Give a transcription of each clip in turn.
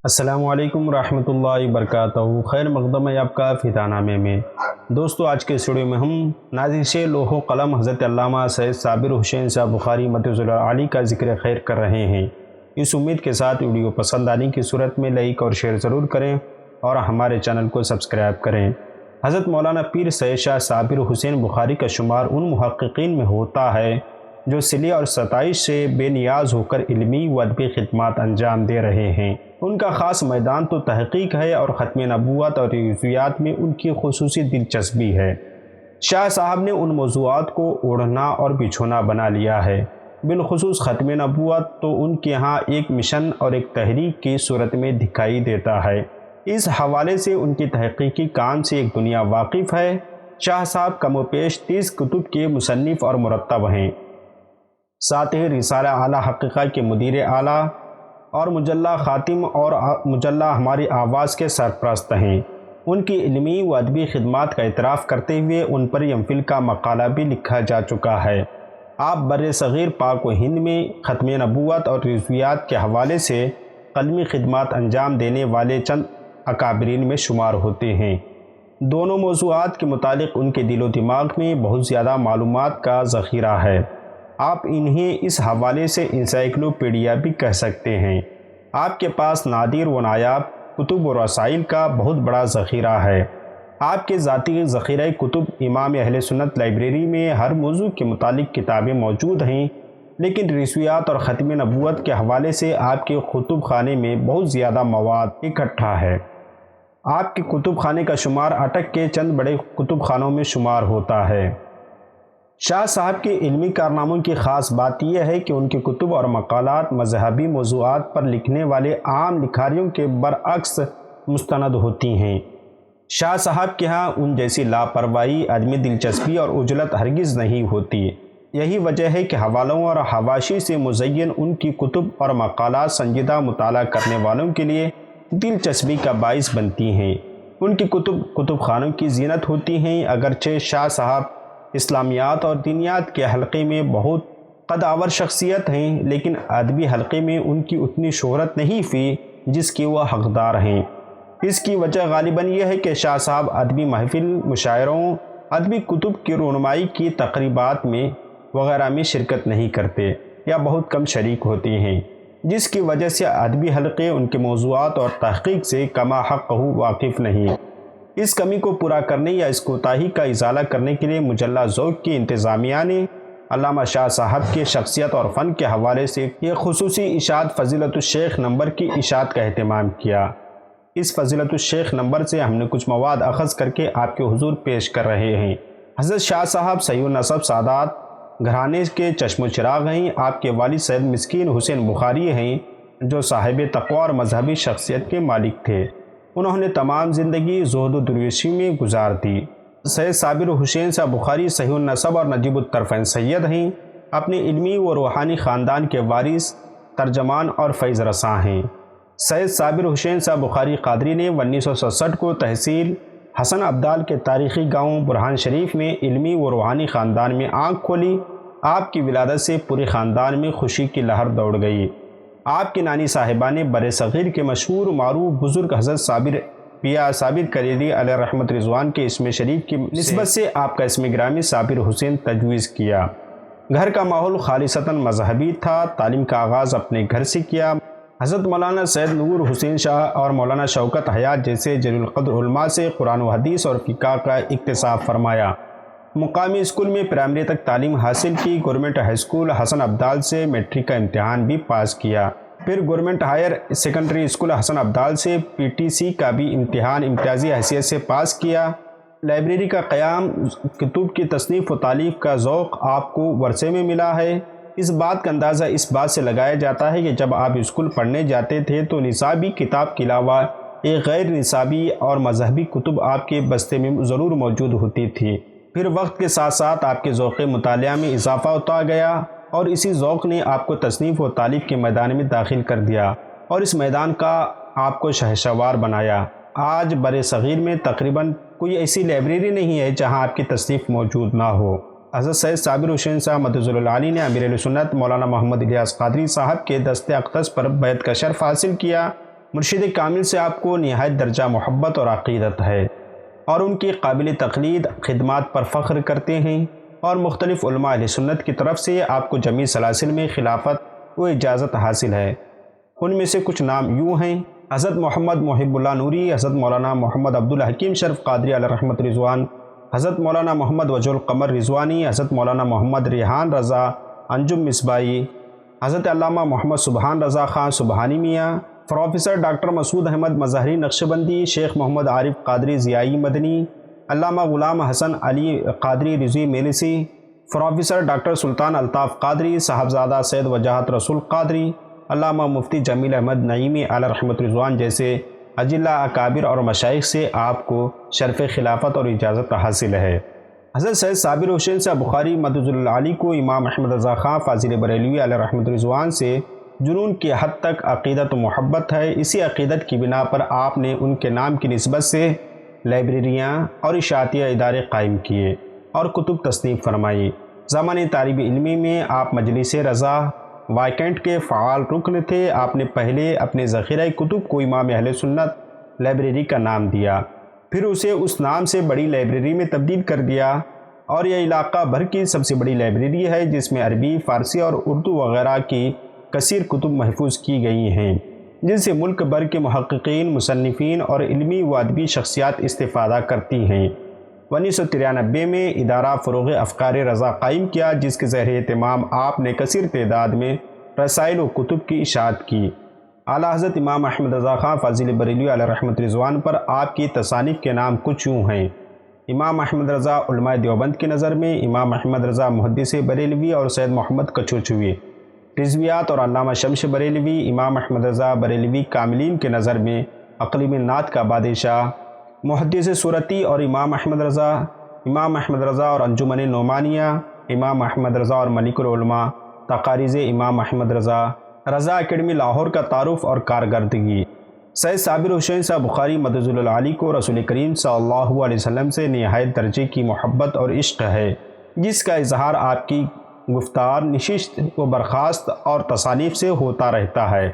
السلام علیکم ورحمۃ اللہ وبرکاتہ۔ خیر مقدم ہے آپ کا فدا نامے میں۔ دوستو آج کے اسٹوڈیو میں ہم نازش لوح و قلم حضرت علامہ سید صابر حسین صاحب بخاری مدظ العالی کا ذکر خیر کر رہے ہیں۔ اس امید کے ساتھ ویڈیو پسند آنے کی صورت میں لائک اور شیئر ضرور کریں اور ہمارے چینل کو سبسکرائب کریں۔ حضرت مولانا پیر سید شاہ صابر حسین بخاری کا شمار ان محققین میں ہوتا ہے جو صلہ اور ستائش سے بے نیاز ہو کر علمی و ادبی خدمات انجام دے رہے ہیں۔ ان کا خاص میدان تو تحقیق ہے اور ختم نبوت اور رضویات میں ان کی خصوصی دلچسپی ہے۔ شاہ صاحب نے ان موضوعات کو اوڑھنا اور بچھونا بنا لیا ہے۔ بالخصوص ختم نبوت تو ان کے ہاں ایک مشن اور ایک تحریک کی صورت میں دکھائی دیتا ہے۔ اس حوالے سے ان کی تحقیقی کام سے ایک دنیا واقف ہے۔ شاہ صاحب کم و بیش 30 کتب کے مصنف اور مرتب ہیں۔ ساتھ ہی رسالہ اعلیٰ حقیقہ کے مدیر اعلیٰ اور مجلہ خاتم اور مجلہ ہماری آواز کے سرپرست ہیں۔ ان کی علمی و ادبی خدمات کا اعتراف کرتے ہوئے ان پر یم کا مقالہ بھی لکھا جا چکا ہے۔ آپ بر صغیر پاک و ہند میں ختم نبوت اور رضویات کے حوالے سے قلمی خدمات انجام دینے والے چند اکابرین میں شمار ہوتے ہیں۔ دونوں موضوعات کے متعلق ان کے دل و دماغ میں بہت زیادہ معلومات کا ذخیرہ ہے۔ آپ انہیں اس حوالے سے انسائکلوپیڈیا بھی کہہ سکتے ہیں۔ آپ کے پاس نادر و نایاب کتب و رسائل کا بہت بڑا ذخیرہ ہے۔ آپ کے ذاتی ذخیرہ کتب امام اہل سنت لائبریری میں ہر موضوع کے متعلق کتابیں موجود ہیں، لیکن رضویات اور ختم نبوت کے حوالے سے آپ کے کتب خانے میں بہت زیادہ مواد اکٹھا ہے۔ آپ کے کتب خانے کا شمار اٹک کے چند بڑے کتب خانوں میں شمار ہوتا ہے۔ شاہ صاحب کے علمی کارناموں کی خاص بات یہ ہے کہ ان کے کتب اور مقالات مذہبی موضوعات پر لکھنے والے عام لکھاریوں کے برعکس مستند ہوتی ہیں۔ شاہ صاحب کے ہاں ان جیسی لاپرواہی، عدم دلچسپی اور عجلت ہرگز نہیں ہوتی۔ یہی وجہ ہے کہ حوالوں اور حواشی سے مزین ان کی کتب اور مقالات سنجیدہ مطالعہ کرنے والوں کے لیے دلچسپی کا باعث بنتی ہیں۔ ان کی کتب خانوں کی زینت ہوتی ہیں۔ اگرچہ شاہ صاحب اسلامیات اور دینیات کے حلقے میں بہت قدآور شخصیت ہیں، لیکن ادبی حلقے میں ان کی اتنی شہرت نہیں ہوئی جس کی وہ حقدار ہیں۔ اس کی وجہ غالباً یہ ہے کہ شاہ صاحب ادبی محفل، مشاعروں، ادبی کتب کی رونمائی کی تقریبات میں وغیرہ میں شرکت نہیں کرتے یا بہت کم شریک ہوتے ہیں، جس کی وجہ سے ادبی حلقے ان کے موضوعات اور تحقیق سے کما حق واقف نہیں۔ اس کمی کو پورا کرنے یا اس کوتاہی کا ازالہ کرنے کے لیے مجلہ ذوق کی انتظامیہ نے علامہ شاہ صاحب کی شخصیت اور فن کے حوالے سے یہ خصوصی اشاعت فضیلت الشیخ نمبر کی اشاعت کا اہتمام کیا۔ اس فضیلت الشیخ نمبر سے ہم نے کچھ مواد اخذ کر کے آپ کے حضور پیش کر رہے ہیں۔ حضرت شاہ صاحب صحیح النسب سادات گھرانے کے چشم و چراغ ہیں۔ آپ کے والد سید مسکین حسین بخاری ہیں جو صاحب تقوی اور مذہبی شخصیت کے مالک تھے۔ انہوں نے تمام زندگی زہد و درویشی میں گزار دی۔ سید صابر حسین صاحب بخاری صحیح النسب اور نجیب الطرفین سید ہیں۔ اپنے علمی و روحانی خاندان کے وارث، ترجمان اور فیض رساں ہیں۔ سید صابر حسین صاحب بخاری قادری نے 1967 کو تحصیل حسن ابدال کے تاریخی گاؤں برہان شریف میں علمی و روحانی خاندان میں آنکھ کھولی۔ آپ کی ولادت سے پورے خاندان میں خوشی کی لہر دوڑ گئی۔ آپ کی نانی صاحبہ نے بر صغیر کے مشہور و معروف بزرگ حضرت صابر کلیلی علیہ رحمت رضوان کے اسم شریف کی نسبت سے آپ کا اسم گرامی صابر حسین تجویز کیا۔ گھر کا ماحول خالصتاً مذہبی تھا۔ تعلیم کا آغاز اپنے گھر سے کیا۔ حضرت مولانا سید نور حسین شاہ اور مولانا شوکت حیات جیسے جلیل القدر علماء سے قرآن و حدیث اور فقہ کا اکتساب فرمایا۔ مقامی اسکول میں پرائمری تک تعلیم حاصل کی۔ گورنمنٹ ہائی اسکول حسن ابدال سے میٹرک کا امتحان بھی پاس کیا۔ پھر گورنمنٹ ہائر سیکنڈری اسکول حسن ابدال سے PTC کا بھی امتحان امتیازی حیثیت سے پاس کیا۔ لائبریری کا قیام، کتب کی تصنیف و تالیف کا ذوق آپ کو ورثے میں ملا ہے۔ اس بات کا اندازہ اس بات سے لگایا جاتا ہے کہ جب آپ اسکول پڑھنے جاتے تھے تو نصابی کتاب کے علاوہ ایک غیر نصابی اور مذہبی کتب آپ کے بستے میں ضرور موجود ہوتی تھی۔ پھر وقت کے ساتھ ساتھ آپ کے ذوق مطالعہ میں اضافہ ہوتا گیا اور اسی ذوق نے آپ کو تصنیف و تالیف کے میدان میں داخل کر دیا اور اس میدان کا آپ کو شہسوار بنایا۔ آج بر صغیر میں تقریباً کوئی ایسی لائبریری نہیں ہے جہاں آپ کی تصنیف موجود نہ ہو۔ حضرت سید صابر حسین صاحب مدظل علی نے امیر سنت مولانا محمد الیاس قادری صاحب کے دست اقدس پر بیعت کا شرف حاصل کیا۔ مرشد کامل سے آپ کو نہایت درجہ محبت اور عقیدت ہے اور ان کی قابل تقلید خدمات پر فخر کرتے ہیں، اور مختلف علماء اہل سنت کی طرف سے آپ کو جمیع سلاسل میں خلافت و اجازت حاصل ہے۔ ان میں سے کچھ نام یوں ہیں: حضرت محمد محب اللہ نوری، حضرت مولانا محمد عبدالحکیم شرف قادری علیہ رحمت رضوان، حضرت مولانا محمد وجہ القمر رضوانی، حضرت مولانا محمد ریحان رضا انجم مصباحی، حضرت علامہ محمد سبحان رضا خان سبحانی میاں، پروفیسر ڈاکٹر مسعود احمد مظہری نقشبندی، شیخ محمد عارف قادری ضیائی مدنی، علامہ غلام حسن علی قادری رضوی میلسی، پروفیسر ڈاکٹر سلطان الطاف قادری، صاحبزادہ سید وجاہت رسول قادری، علامہ مفتی جمیل احمد نعیمی علیہ رحمت رضوان جیسے اجلہ اکابر اور مشائخ سے آپ کو شرف خلافت اور اجازت حاصل ہے۔ حضرت سید صابر حسین صاحب بخاری مدظل علی کو امام احمد رضا خان فاضل بریلوی علیہ رحمت رضوان سے جنون کی حد تک عقیدت و محبت ہے۔ اسی عقیدت کی بنا پر آپ نے ان کے نام کی نسبت سے لائبریریاں اور اشاعتیہ ادارے قائم کیے اور کتب تصنیف فرمائی۔ زمانۂ طالب علمی میں آپ مجلس رضا وائکنٹ کے فعال رکن تھے۔ آپ نے پہلے اپنے ذخیرہ کتب کو امام اہل سنت لائبریری کا نام دیا، پھر اسے اس نام سے بڑی لائبریری میں تبدیل کر دیا، اور یہ علاقہ بھر کی سب سے بڑی لائبریری ہے جس میں عربی، فارسی اور اردو وغیرہ کی کثیر کتب محفوظ کی گئی ہیں، جن سے ملک بھر کے محققین، مصنفین اور علمی و ادبی شخصیات استفادہ کرتی ہیں۔ 1993 میں ادارہ فروغ افکار رضا قائم کیا، جس کے زیر اہتمام آپ نے کثیر تعداد میں رسائل و کتب کی اشاعت کی۔ اعلیٰ حضرت امام احمد رضا خان فاضل بریلوی علیہ رحمت رضوان پر آپ کی تصانیف کے نام کچھ یوں ہیں: امام احمد رضا علماء دیوبند کی نظر میں، امام احمد رضا محدث بریلوی اور سید محمد کچوچوی رضویات اور علامہ شمس بریلوی، امام احمد رضا بریلوی کاملین کے نظر میں اقلیم نعت کا بادشاہ، محدث صورتی اور امام احمد رضا اور انجمن نعمانیہ، امام احمد رضا اور ملک العلماء، تقاریض امام احمد رضا، رضا اکیڈمی لاہور کا تعارف اور کارکردگی۔ سید صابر حسین صاحب بخاری مدظل علی کو رسول کریم صلی اللہ علیہ وسلم سے نہایت درجے کی محبت اور عشق ہے، جس کا اظہار آپ کی گفتار، نشست و برخاست اور تصانیف سے ہوتا رہتا ہے۔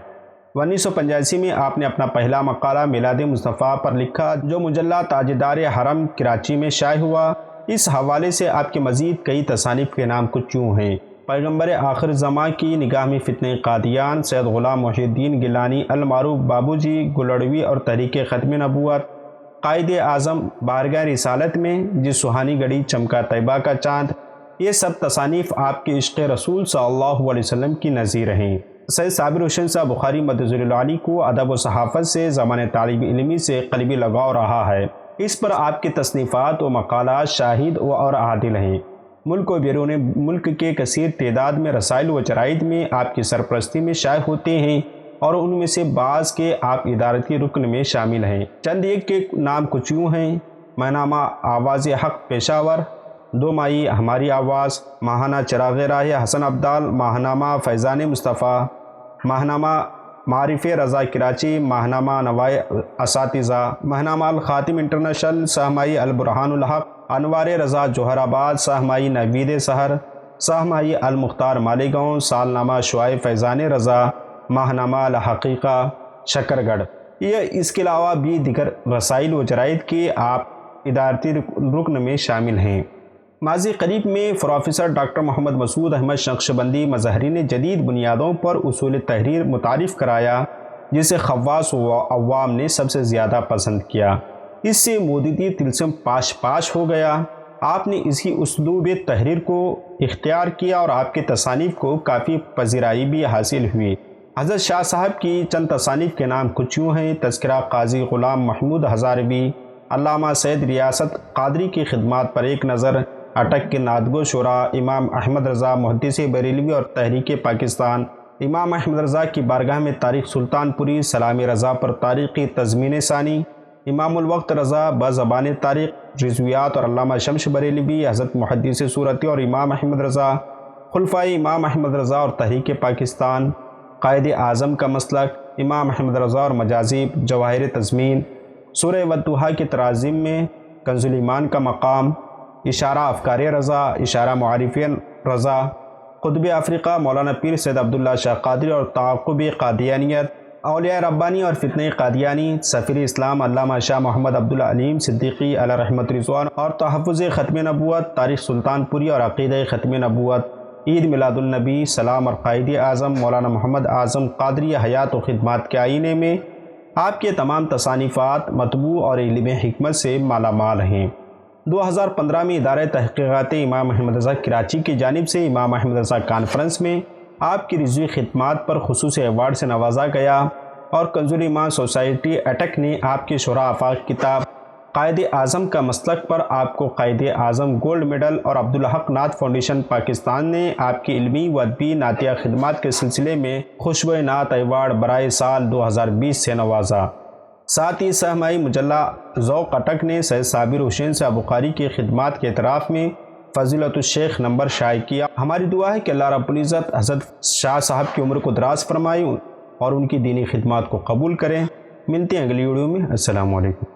1985 میں آپ نے اپنا پہلا مقالہ میلاد مصطفیٰ پر لکھا، جو مجلہ تاجدار حرم کراچی میں شائع ہوا۔ اس حوالے سے آپ کے مزید کئی تصانیف کے نام کچھ یوں ہیں: پیغمبر آخر زماں کی نگاہ میں فتنہ قادیان، سید غلام محی الدین گیلانی، المعروف بابو جی گلڑوی اور تحریک ختم نبوت، قائد اعظم بارگاہ رسالت میں، جس سہانی گھڑی چمکا طیبہ کا چاند۔ یہ سب تصانیف آپ کے عشق رسول صلی اللہ علیہ وسلم کی نظیر ہیں۔ سید صابر حسین صاحب بخاری مدظل علی کو ادب و صحافت سے زمانۂ طالب علمی سے قلبی لگاؤ رہا ہے۔ اس پر آپ کے تصنیفات و مقالات شاہد اور عادل ہیں۔ ملک و بیرون ملک کے کثیر تعداد میں رسائل و جرائد میں آپ کی سرپرستی میں شائع ہوتے ہیں، اور ان میں سے بعض کے آپ ادارتی رکن میں شامل ہیں۔ چند ایک کے نام کچھ یوں ہیں: ماہنامہ آواز حق پشاور، 2 مائی ہماری آواز، ماہانہ چراغ راہ حسن عبدال، ماہنامہ فیضان مصطفیٰ، ماہنامہ معارف رضا کراچی، ماہنامہ نوائے اساتذہ، ماہنامہ الخاتم انٹرنیشنل، سہمائی البرہان الحق، انوار رضا جوہر آباد، سہمائی نوید سحر، سہمائی المختار مالیگاؤں، سالنامہ شعائب فیضان رضا، ماہنامہ الحقیقہ شکر گڑھ۔ یہ اس کے علاوہ بھی دیگر رسائل و جرائد کے آپ ادارتی رکن میں شامل ہیں۔ ماضی قریب میں پروفیسر ڈاکٹر محمد مسعود احمد نقشبندی مظہری نے جدید بنیادوں پر اصول تحریر متعارف کرایا، جسے خواص و عوام نے سب سے زیادہ پسند کیا۔ اس سے مودودی طلسم پاش ہو گیا۔ آپ نے اسی اسلوب تحریر کو اختیار کیا اور آپ کے تصانیف کو کافی پذیرائی بھی حاصل ہوئی۔ حضرت شاہ صاحب کی چند تصانیف کے نام کچھ یوں ہیں: تذکرہ قاضی غلام محمود ہزاروی، علامہ سید ریاست قادری کی خدمات پر ایک نظر، اٹک کے نادگو شورا، امام احمد رضا محدث بریلوی اور تحریک پاکستان، امام احمد رضا کی بارگاہ میں تاریخ سلطان پوری، سلام رضا پر تاریخی تضمین ثانی، امام الوقت رضا بزبان تاریخ، رضویات اور علامہ شمس بریلوی، حضرت محدث صورتی اور امام احمد رضا، خلفائے امام احمد رضا اور تحریک پاکستان، قائد اعظم کا مسلک، امام احمد رضا اور مجازیب، جواہر تضمین، سورہ والضحیٰ کے تراجم میں کنز الایمان کا مقام، اشارہ افکار رضا، اشارہ معارف رضا، قطب افریقہ مولانا پیر سید عبداللہ شاہ قادری اور تعاقب قادیانیت، اولیاء ربانی اور فتنہ قادیانی، سفیر اسلام علامہ شاہ محمد عبدالعلیم صدیقی علیہ رحمت رضوان اور تحفظ ختم نبوت، تاریخ سلطان پوری اور عقیدہ ختم نبوت، عید میلاد النبی، سلام اور قائد اعظم مولانا محمد اعظم قادری حیات و خدمات کے آئینے میں آپ کے تمام تصانیفات مطبوع اور علم حکمت سے مالا مال ہیں۔ 2015 میں ادارہ تحقیقات امام احمد رضا کراچی کی جانب سے امام احمد رضا کانفرنس میں آپ کی رضوی خدمات پر خصوصی ایوارڈ سے نوازا گیا اور کنز الایمان سوسائٹی اٹک نے آپ کے شورا آفاق کتاب قائد اعظم کا مسلک پر آپ کو قائد اعظم گولڈ میڈل اور عبدالحق نعت فاؤنڈیشن پاکستان نے آپ کی علمی و ادبی نعتیہ خدمات کے سلسلے میں خوشبو نعت ایوارڈ برائے سال 2020 سے نوازا۔ ساتھ ہی سہمائی مجلہ ذوق اٹک نے سید صابر حسین صاحب بخاری کی خدمات کے اعتراف میں فضیلت الشیخ نمبر شائع کیا۔ ہماری دعا ہے کہ اللہ رب العزت حضرت شاہ صاحب کی عمر کو دراز فرمائے اور ان کی دینی خدمات کو قبول کریں۔ ملتے ہیں اگلی ویڈیو میں۔ السلام علیکم۔